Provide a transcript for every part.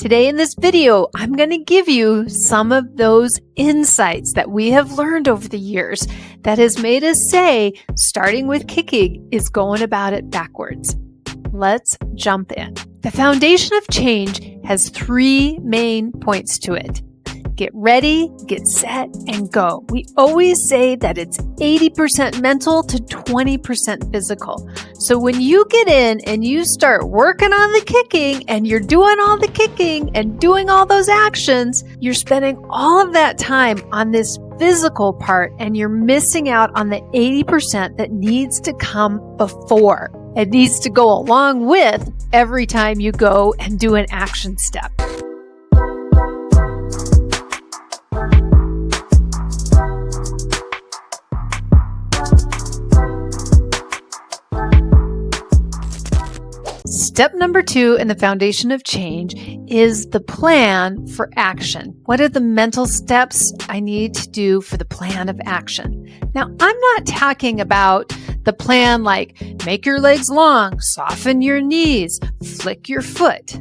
Today in this video, I'm going to give you some of those insights that we have learned over the years that has made us say starting with kicking is going about it backwards. Let's jump in. The foundation of change has 3 main points to it. Get ready, get set, and go. We always say that it's 80% mental to 20% physical. So when you get in and you start working on the kicking and you're doing all the kicking and doing all those actions, you're spending all of that time on this physical part and you're missing out on the 80% that needs to come before. It needs to go along with every time you go and do an action step. Step number 2 in the foundation of change is the plan for action. What are the mental steps I need to do for the plan of action? Now, I'm not talking about the plan like make your legs long, soften your knees, flick your foot.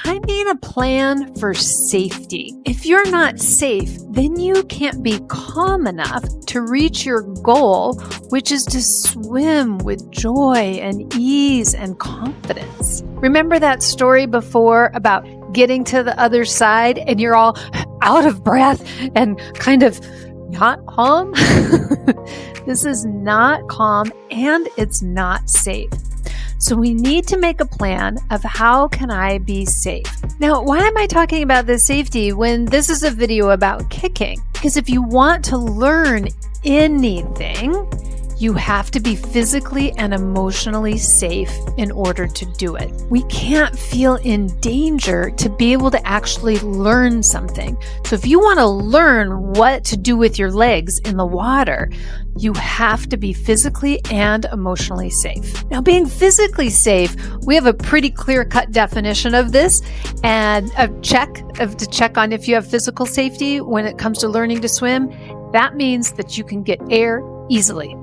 I mean a plan for safety. If you're not safe, then you can't be calm enough to reach your goal, which is to swim with joy and ease and confidence. Remember that story before about getting to the other side and you're all out of breath and kind of not calm? This is not calm and it's not safe. So we need to make a plan of how can I be safe. Now, why am I talking about this safety when this is a video about kicking? Because if you want to learn anything, you have to be physically and emotionally safe in order to do it. We can't feel in danger to be able to actually learn something. So if you want to learn what to do with your legs in the water, you have to be physically and emotionally safe. Now, being physically safe, we have a pretty clear-cut definition of this and to check on if you have physical safety when it comes to learning to swim. That means that you can get air easily,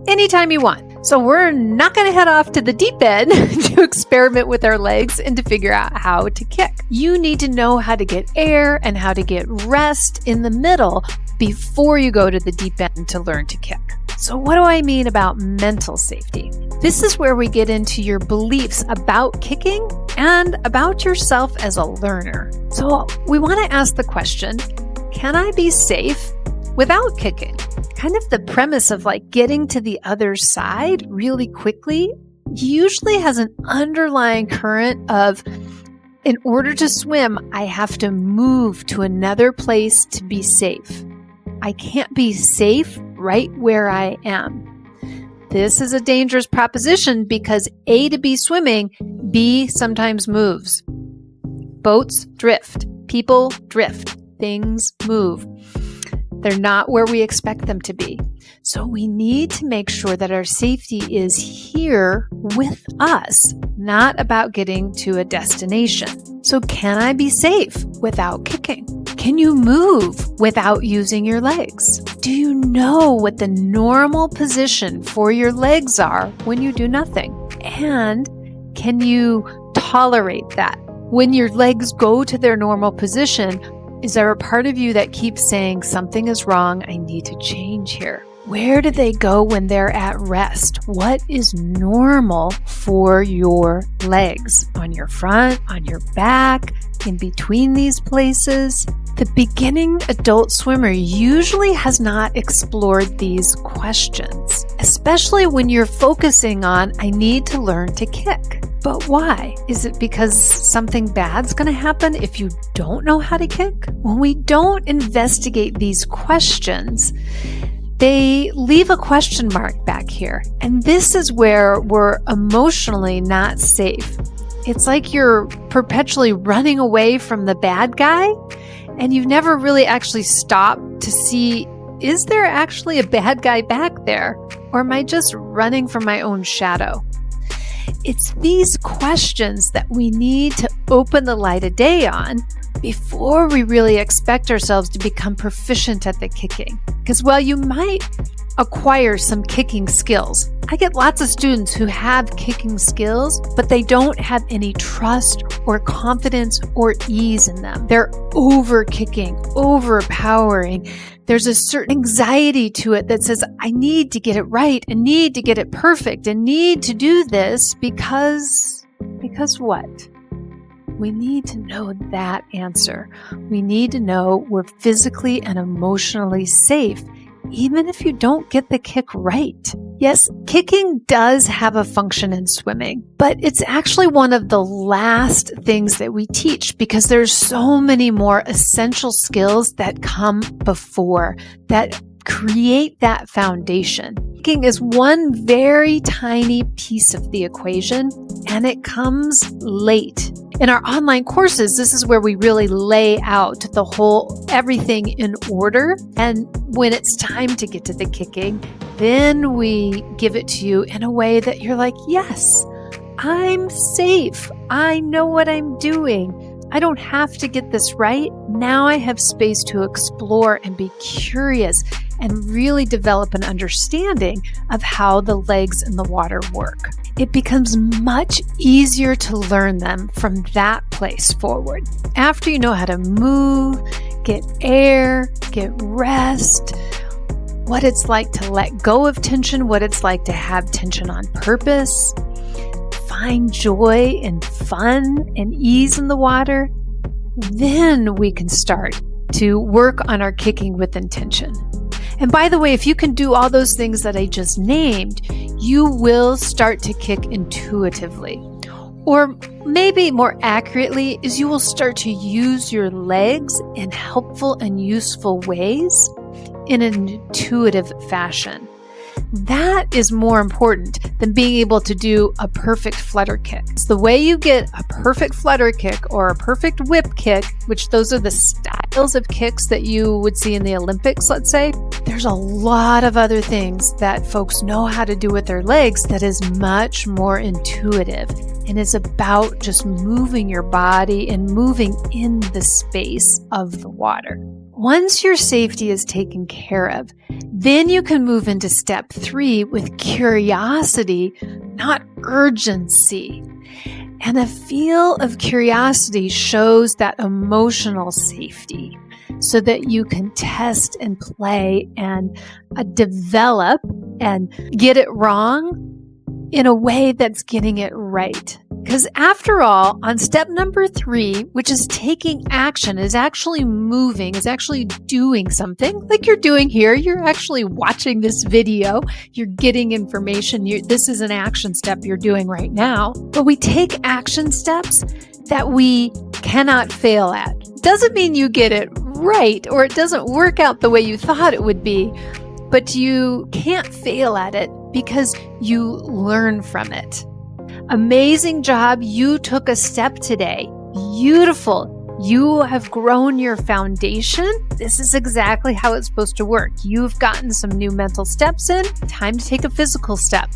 anytime you want. So we're not going to head off to the deep end to experiment with our legs and to figure out how to kick. You need to know how to get air and how to get rest in the middle before you go to the deep end to learn to kick. So what do I mean about mental safety? This is where we get into your beliefs about kicking and about yourself as a learner. So we want to ask the question, can I be safe without kicking? Kind of the premise of like getting to the other side really quickly usually has an underlying current of, in order to swim, I have to move to another place to be safe. I can't be safe right where I am. This is a dangerous proposition because A, to be swimming, B, sometimes moves. Boats drift. People drift. Things move. They're not where we expect them to be. So we need to make sure that our safety is here with us, not about getting to a destination. So can I be safe without kicking? Can you move without using your legs? Do you know what the normal position for your legs are when you do nothing? And can you tolerate that? When your legs go to their normal position, is there a part of you that keeps saying something is wrong, I need to change here? Where do they go when they're at rest? What is normal for your legs? On your front, on your back, in between these places? The beginning adult swimmer usually has not explored these questions, especially when you're focusing on, I need to learn to kick. But why? Is it because something bad's going to happen if you don't know how to kick? When we don't investigate these questions, they leave a question mark back here. And this is where we're emotionally not safe. It's like you're perpetually running away from the bad guy, and you've never really actually stopped to see, is there actually a bad guy back there? Or am I just running from my own shadow? It's these questions that we need to open the light of day on before we really expect ourselves to become proficient at the kicking. Because while you might acquire some kicking skills. I get lots of students who have kicking skills, but they don't have any trust or confidence or ease in them. They're over kicking, overpowering. There's a certain anxiety to it that says, I need to get it right, I need to get it perfect, I need to do this because what? We need to know that answer. We need to know we're physically and emotionally safe, even if you don't get the kick right. Yes, kicking does have a function in swimming, but it's actually one of the last things that we teach because there's so many more essential skills that come before that create that foundation. Kicking is one very tiny piece of the equation, and it comes late. In our online courses, this is where we really lay out the whole everything in order. And when it's time to get to the kicking, then we give it to you in a way that you're like, yes, I'm safe. I know what I'm doing. I don't have to get this right. Now I have space to explore and be curious and really develop an understanding of how the legs in the water work. It becomes much easier to learn them from that place forward. After you know how to move, get air, get rest, what it's like to let go of tension, what it's like to have tension on purpose, find joy and fun and ease in the water, then we can start to work on our kicking with intention. And by the way, if you can do all those things that I just named, you will start to kick intuitively. Or maybe more accurately is you will start to use your legs in helpful and useful ways in an intuitive fashion. That is more important than being able to do a perfect flutter kick. It's the way you get a perfect flutter kick or a perfect whip kick, which those are the styles of kicks that you would see in the Olympics, let's say. There's a lot of other things that folks know how to do with their legs that is much more intuitive and is about just moving your body and moving in the space of the water. Once your safety is taken care of, then you can move into step 3 with curiosity, not urgency. And a feel of curiosity shows that emotional safety so that you can test and play and develop and get it wrong in a way that's getting it right. Because after all, on step number 3, which is taking action, is actually moving, is actually doing something like you're doing here. You're actually watching this video. You're getting information. This is an action step you're doing right now. But we take action steps that we cannot fail at. Doesn't mean you get it right or it doesn't work out the way you thought it would be, but you can't fail at it because you learn from it. Amazing job. You took a step today. Beautiful. You have grown your foundation. This is exactly how it's supposed to work. You've gotten some new mental steps in. Time to take a physical step.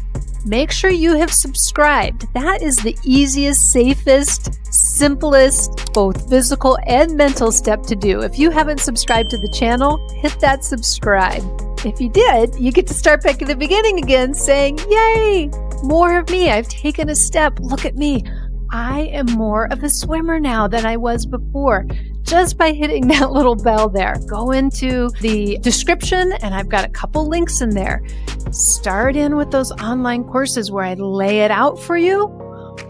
Make sure you have subscribed. That is the easiest, safest, simplest, both physical and mental step to do. If you haven't subscribed to the channel, hit that subscribe. If you did, you get to start back at the beginning again saying, yay, more of me. I've taken a step. Look at me. I am more of a swimmer now than I was before. Just by hitting that little bell there. Go into the description and I've got a couple links in there. Start in with those online courses where I lay it out for you.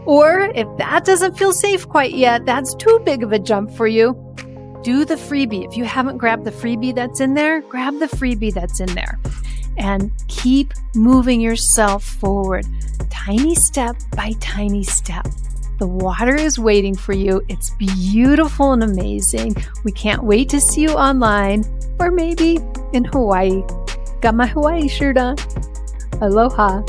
Or if that doesn't feel safe quite yet, that's too big of a jump for you, do the freebie. If you haven't grabbed the freebie that's in there, grab the freebie that's in there. And keep moving yourself forward, tiny step by tiny step. The water is waiting for you. It's beautiful and amazing. We can't wait to see you online or maybe in Hawaii. Got my Hawaii shirt on. Aloha.